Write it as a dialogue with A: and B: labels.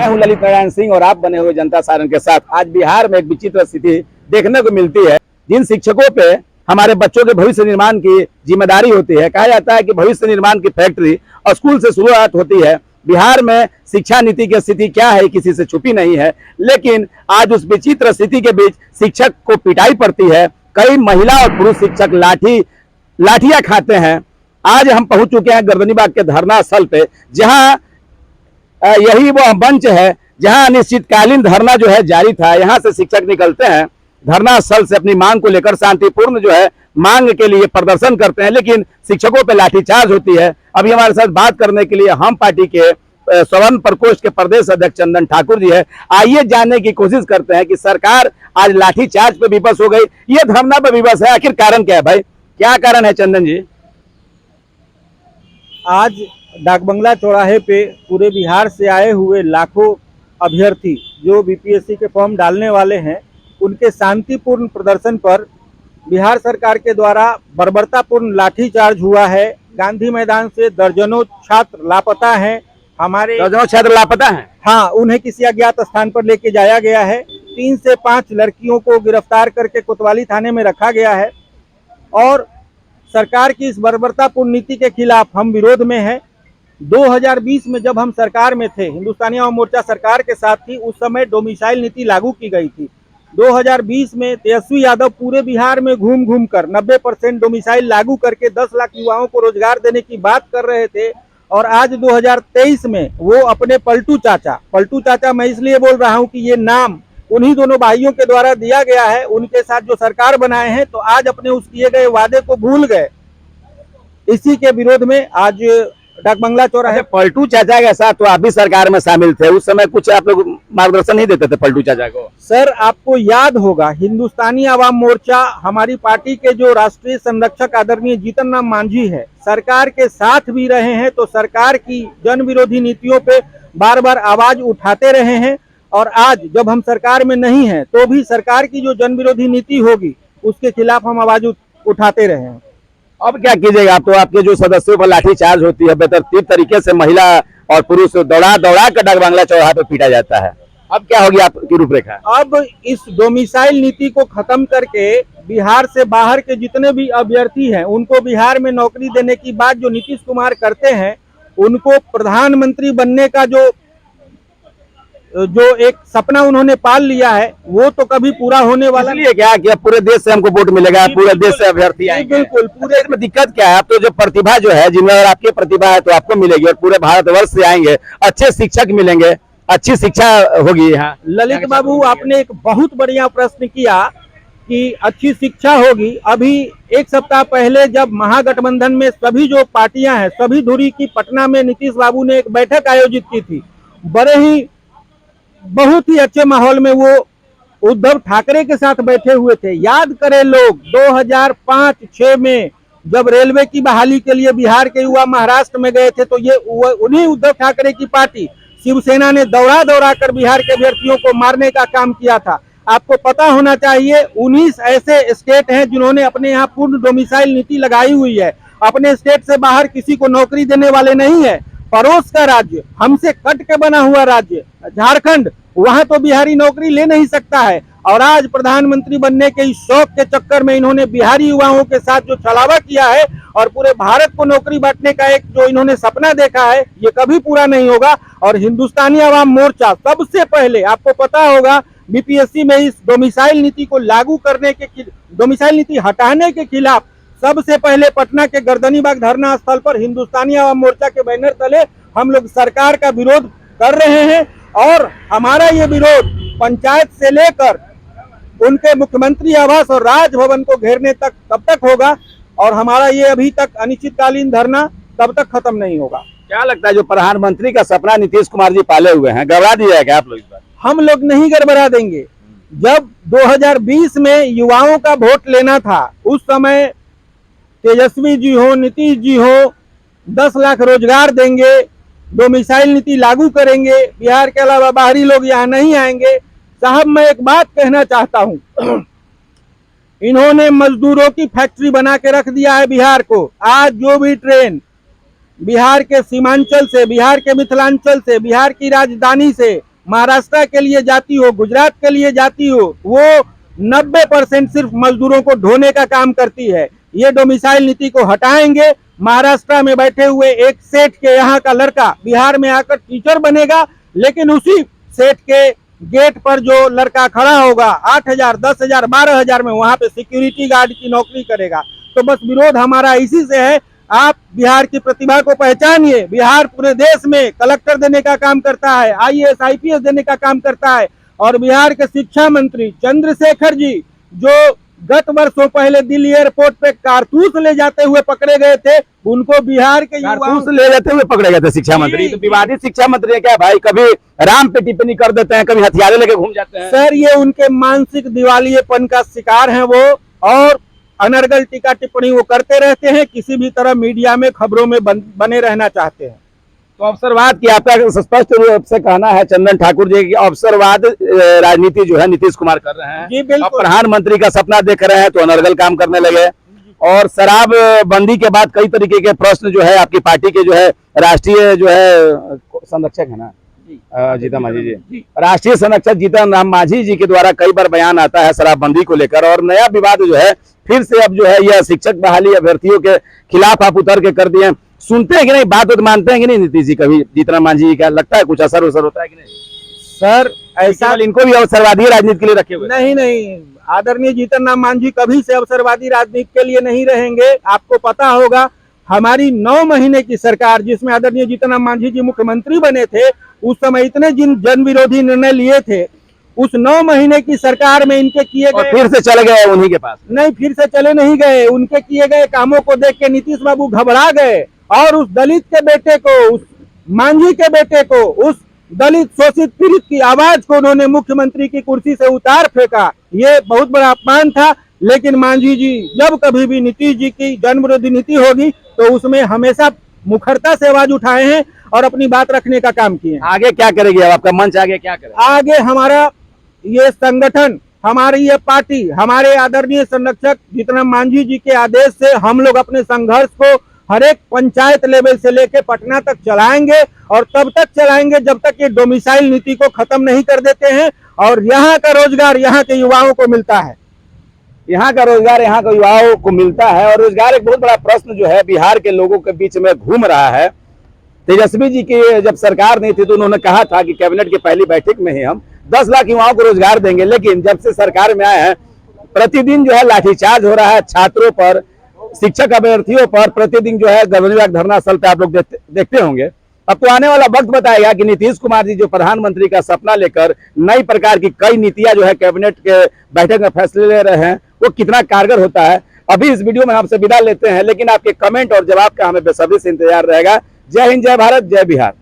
A: मैं हूं ललित नारायण सिंह और आप बने हुए जनता सारण के साथ। आज बिहार में एक विचित्र स्थिति देखने को मिलती है। जिन शिक्षकों पे हमारे बच्चों के भविष्य निर्माण की जिम्मेदारी होती है, कहा जाता है कि भविष्य निर्माण की फैक्ट्री स्कूल से शुरुआत होती है। बिहार में शिक्षा नीति की स्थिति क्या है किसी से छुपी नहीं है, लेकिन आज उस विचित्र स्थिति के बीच शिक्षक को पिटाई पड़ती है। कई महिला और पुरुष शिक्षक लाठियां खाते हैं। आज हम पहुंच चुके हैं गर्दनीबाग के धरना स्थल पे, जहां यही वो मंच है जहां अनिश्चितकालीन धरना जो है जारी था। यहां से शिक्षक निकलते हैं धरना स्थल से अपनी मांग को लेकर, शांतिपूर्ण जो है मांग के लिए प्रदर्शन करते हैं, लेकिन शिक्षकों पे लाठीचार्ज होती है। अभी हमारे साथ बात करने के लिए हम पार्टी के स्वर्ण प्रकोष्ठ के प्रदेश अध्यक्ष चंदन ठाकुर जी है। आइए जानने की कोशिश करते हैं कि सरकार आज लाठीचार्ज पे विवश हो गई, ये धरना पे विवश है, आखिर कारण क्या है भाई, क्या कारण है चंदन जी?
B: आज डाकबंगला चौराहे पे पूरे बिहार से आए हुए लाखों अभ्यर्थी जो बीपीएससी के फॉर्म डालने वाले हैं, उनके शांतिपूर्ण प्रदर्शन पर बिहार सरकार के द्वारा बर्बरतापूर्ण लाठीचार्ज हुआ है। गांधी मैदान से दर्जनों छात्र लापता हैं। हमारे
A: दर्जनों छात्र लापता हैं?
B: हाँ, उन्हें किसी अज्ञात स्थान पर लेके जाया गया है। 3 से 5 लड़कियों को गिरफ्तार करके कोतवाली थाने में रखा गया है और सरकार की इस बर्बरतापूर्ण नीति के खिलाफ हम विरोध में हैं। 2020 में जब हम सरकार में थे, हिंदुस्तानी आवाम मोर्चा सरकार के साथ थी, उस समय डोमिसाइल नीति लागू की गई थी। 2020 में तेजस्वी यादव पूरे बिहार में घूम घूम कर 90% डोमिसाइल लागू करके 10 लाख युवाओं को रोजगार देने की बात कर रहे थे। और आज 2023 में वो अपने पलटू चाचा मैं इसलिए बोल रहा हूँ कि ये नाम उन्हीं दोनों भाइयों के द्वारा दिया गया है, उनके साथ जो सरकार बनाए हैं, तो आज अपने उस किए गए वादे को भूल गए। इसी के विरोध में आज डाकबंगला चौराहे।
A: पलटू चाचा के साथ तो आप भी सरकार में शामिल थे, उस समय कुछ आप लोग मार्गदर्शन नहीं देते थे पलटू चाचा को?
B: सर, आपको याद होगा हिंदुस्तानी आवाम मोर्चा हमारी पार्टी के जो राष्ट्रीय संरक्षक आदरणीय जीतन राम मांझी है, सरकार के साथ भी रहे हैं, तो सरकार की जन विरोधी नीतियों पे बार बार आवाज उठाते रहे हैं। और आज जब हम सरकार में नहीं हैं, तो भी सरकार की जो जन विरोधी नीति होगी उसके खिलाफ हम आवाज उठाते रहे हैं।
A: अब क्या कीजिएगा? आप तो आपके जो सदस्यों पर लाठीचार्ज होती है, बेतरतीब तरीके से महिला और पुरुष दौड़ा कर डाकबंगला चौराहा पे पीटा जाता है, अब क्या होगी आपकी रूपरेखा?
B: अब इस डोमिसाइल नीति को खत्म करके बिहार से बाहर के जितने भी अभ्यर्थी हैं, उनको बिहार में नौकरी देने की बात जो नीतीश कुमार करते हैं, उनको प्रधानमंत्री बनने का जो एक सपना उन्होंने पाल लिया है, वो तो कभी पूरा होने वाला नहीं है।
A: क्या कि पूरे देश से हमको वोट मिलेगा, पूरे देश से अभ्यर्थी आएंगे?
B: बिल्कुल।
A: पूरे में दिक्कत क्या है? आप तो जो प्रतिभा जो है, जिनमें अगर आपकी प्रतिभा है तो आपको मिलेगी, और पूरे भारतवर्ष से आएंगे, अच्छे शिक्षक मिलेंगे, अच्छी शिक्षा होगी यहाँ।
B: ललित बाबू, आपने एक बहुत बढ़िया प्रश्न किया कि अच्छी शिक्षा होगी। अभी 1 सप्ताह पहले जब महागठबंधन में सभी जो पार्टियां हैं, सभी धुरी की पटना में नीतीश बाबू ने एक बैठक आयोजित की थी। बहुत ही अच्छे माहौल में वो उद्धव ठाकरे के साथ बैठे हुए थे। याद करें लोग, 2005-6 में जब रेलवे की बहाली के लिए बिहार के युवा महाराष्ट्र में गए थे, तो ये उन्हीं उद्धव ठाकरे की पार्टी शिवसेना ने दौड़ा कर बिहार के अभ्यर्थियों को मारने का काम किया था। आपको पता होना चाहिए 19 ऐसे स्टेट हैं जिन्होंने अपने यहाँ पूर्ण डोमिसाइल नीति लगाई हुई है। अपने स्टेट से बाहर किसी को नौकरी देने वाले नहीं है। पड़ोस का राज्य, हमसे कट के बना हुआ राज्य झारखंड, वहां तो बिहारी नौकरी ले नहीं सकता है। और आज प्रधानमंत्री बनने के इस शौक के चक्कर में इन्होंने बिहारी युवाओं के साथ जो छलावा किया है और पूरे भारत को नौकरी बांटने का एक जो इन्होंने सपना देखा है, ये कभी पूरा नहीं होगा। और हिंदुस्तानी आवाम मोर्चा सबसे पहले, आपको पता होगा, बीपीएससी में इस डोमिसाइल नीति को लागू करने के, डोमिसाइल नीति हटाने के खिलाफ सबसे पहले पटना के गर्दनीबाग धरना स्थल पर हिंदुस्तानी आवाम मोर्चा के बैनर तले हम लोग सरकार का विरोध कर रहे हैं। और हमारा ये विरोध पंचायत से लेकर उनके मुख्यमंत्री आवास और राजभवन को घेरने तक तब तक होगा, और हमारा ये अभी तक अनिश्चितकालीन धरना तब तक खत्म नहीं होगा।
A: क्या लगता है जो प्रधानमंत्री का सपना नीतीश कुमार जी पाले हुए हैं, गड़बड़ा दिया क्या आप लोग इस बार?
B: हम लोग नहीं गड़बड़ा देंगे। जब 2020 में युवाओं का वोट लेना था, उस समय तेजस्वी जी हो, नीतीश जी हो, 10 लाख रोजगार देंगे, डोमिसाइल नीति लागू करेंगे, बिहार के अलावा बाहरी लोग यहाँ नहीं आएंगे। साहब, मैं एक बात कहना चाहता हूँ, इन्होंने मजदूरों की फैक्ट्री बना के रख दिया है बिहार को। आज जो भी ट्रेन बिहार के सीमांचल से, बिहार के मिथिलांचल से, बिहार की राजधानी से महाराष्ट्र के लिए जाती हो, गुजरात के लिए जाती हो, वो 90% सिर्फ मजदूरों को ढोने का काम करती है। ये डोमिसाइल नीति को हटाएंगे। महाराष्ट्र में बैठे हुए एक सेठ के यहाँ का लड़का बिहार में आकर टीचर बनेगा, लेकिन उसी सेठ के गेट पर जो लड़का खड़ा होगा 8,000, 10,000, 12,000 में वहां पे सिक्योरिटी गार्ड की नौकरी करेगा। तो बस विरोध हमारा इसी से है। आप बिहार की प्रतिभा को पहचानिए। बिहार पूरे देश में कलेक्टर देने का काम करता है, IAS IPS देने का काम करता है। और बिहार के शिक्षा मंत्री चंद्रशेखर जी, जो गत वर्षों पहले दिल्ली एयरपोर्ट पे कारतूस ले जाते हुए पकड़े गए थे, उनको बिहार के
A: कारतूस ले जाते हुए पकड़े गए थे शिक्षा मंत्री। तो विवादित शिक्षा मंत्री है क्या भाई? कभी राम पे टिप्पणी कर देते हैं, कभी हथियारे लेके घूम जाते हैं।
B: सर, ये उनके मानसिक दिवालियेपन का शिकार हैं वो, और अनर्गल टीका टिप्पणी वो करते रहते हैं। किसी भी तरह मीडिया में खबरों में बने रहना चाहते हैं।
A: तो अवसरवाद की आपका स्पष्ट रूप से कहना है चंदन ठाकुर जी की अवसरवाद राजनीति जो है नीतीश कुमार कर रहे हैं।
B: जी बिल्कुल।
A: और प्रधानमंत्री का सपना देख रहे हैं तो अनर्गल काम करने लगे। और शराब बंदी के बाद कई तरीके के प्रश्न जो है आपकी पार्टी के जो है राष्ट्रीय जो है संरक्षक है ना जीतन मांझी जी, राष्ट्रीय संरक्षक जीतन राम मांझी जी के द्वारा कई बार बयान आता है शराबबंदी को लेकर। और नया विवाद जो है फिर से अब जो है यह शिक्षक बहाली अभ्यर्थियों के खिलाफ आप उतर के कर दिए। सुनते हैं कि नहीं, बात तो मानते हैं कि नहीं नीतीश जी? कभी जीतन राम मांझी जी का लगता है कुछ असर उसर होता है कि नहीं?
B: सर, ऐसा
A: इनको भी अवसरवादी राजनीति के लिए रखे हुए?
B: नहीं, आदरणीय जीतन राम मांझी कभी से अवसरवादी राजनीति के लिए नहीं रहेंगे। आपको पता होगा, हमारी 9 महीने की सरकार, जिसमें आदरणीय जीतन राम मांझी जी मुख्यमंत्री बने थे, उस समय इतने जिन जन विरोधी निर्णय लिए थे, उस 9 महीने की सरकार में इनके किए गए,
A: फिर से चले गए उन्हीं के पास?
B: नहीं, फिर से चले नहीं गए। उनके किए गए कामों को देख के नीतीश बाबू घबरा गए और उस दलित के बेटे को, उस मांझी के बेटे को, उस दलित शोषित पीड़ित की आवाज को उन्होंने मुख्यमंत्री की कुर्सी से उतार फेंका। ये बहुत बड़ा अपमान था। लेकिन मांझी जी जब कभी भी नीतीश जी की जन विरोधी नीति होगी तो उसमें हमेशा मुखरता से आवाज उठाए हैं और अपनी बात रखने का काम किए।
A: आगे क्या करेगी अब आपका मंच? आगे क्या करेगा?
B: आगे हमारा ये संगठन, हमारी ये पार्टी, हमारे आदरणीय संरक्षक जीतन राम मांझी जी के आदेश से हम लोग अपने संघर्ष को हर एक पंचायत लेवल से लेके पटना तक चलाएंगे। और तब तक चलाएंगे जब तक ये डोमिसाइल नीति को खत्म नहीं कर देते हैं और यहाँ का रोजगार यहाँ के युवाओं को मिलता है।
A: यहाँ का रोजगार यहाँ के युवाओं को मिलता है। और रोजगार एक बहुत बड़ा प्रश्न जो है बिहार के लोगों के बीच में घूम रहा है। तेजस्वी जी की जब सरकार नहीं थी तो उन्होंने कहा था कि कैबिनेट की पहली बैठक में ही हम 10 लाख युवाओं को रोजगार देंगे। लेकिन जब से सरकार में आए हैं प्रतिदिन जो है लाठीचार्ज हो रहा है छात्रों पर, शिक्षक अभ्यर्थियों पर। प्रतिदिन जो है गवर्नर विभाग धरना स्थल पे आप लोग देखते होंगे। अब तो आने वाला वक्त बताएगा कि नीतीश कुमार जी जो प्रधानमंत्री का सपना लेकर नई प्रकार की कई नीतियां जो है कैबिनेट के बैठक में फैसले ले रहे हैं वो कितना कारगर होता है। अभी इस वीडियो में आपसे विदा लेते हैं, लेकिन आपके कमेंट और जवाब का हमें बेसब्री से इंतजार रहेगा। जय हिंद, जय भारत, जय बिहार।